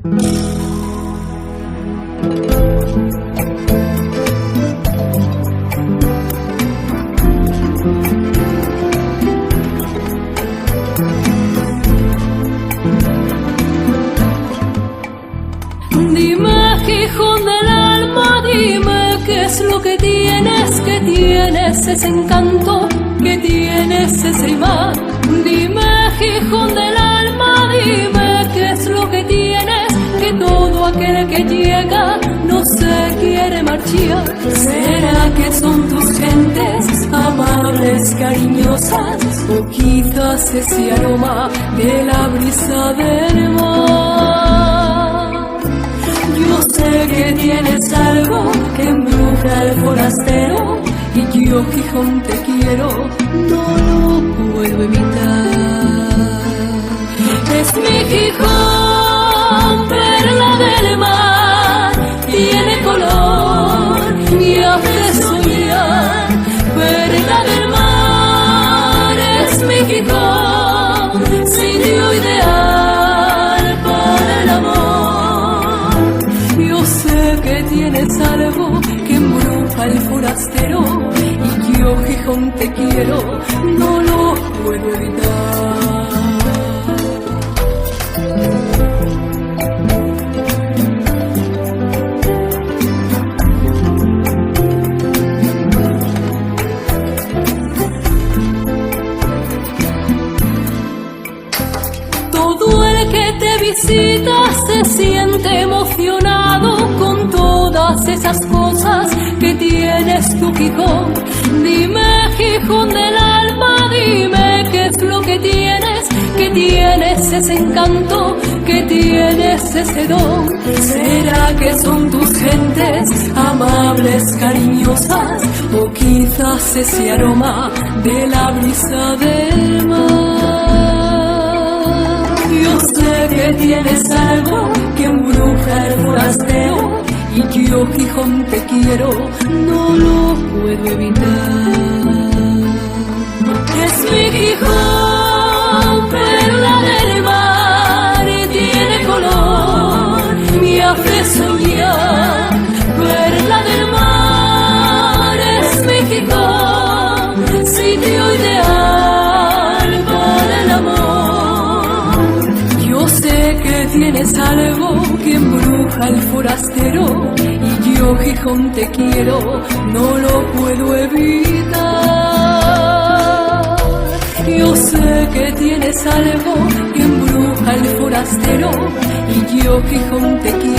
Dime, Gijón del alma, dime qué es lo que tienes ese encanto, que tienes ese imán. Dime, Gijón del alma, dime qué es lo que tienes, que todo aquel que llega no se quiere marchar. ¿Será que son tus gentes amables, cariñosas, o quizás ese aroma de la brisa del mar? Yo sé que tienes algo que embruja al forastero, y yo, Gijón, te quiero, no lo puedo evitar. Es mi Gijón, perla del mar, tiene color y hace soñar. Perla del mar, es mi Gijón, sitio ideal para el amor. Yo sé que tienes algo que embruja al forastero, y yo, Gijón, te quiero, no lo puedo evitar. Todo el que te visita se siente emocionado con todas esas cosas que tienes tu, Gijón. Dime, Gijón del alma, dime qué es lo que tienes ese encanto, que tienes ese don. ¿Será que son tus gentes amables, cariñosas, o quizás ese aroma de la brisa del mar? Yo sé que tienes algo que embruja el forastero, y yo, Gijón, te quiero, no lo puedo evitar. Es mi Gijón, perla del mar, y tiene color, me hace soñar. Perla del mar, es mi Gijón, sitio ideal para el amor. Yo sé que tienes algo que embruja el forastero, y yo, Gijón, te quiero, no lo puedo evitar. Yo sé que tienes algo que embruja el forastero, y yo, Gijón, te quiero.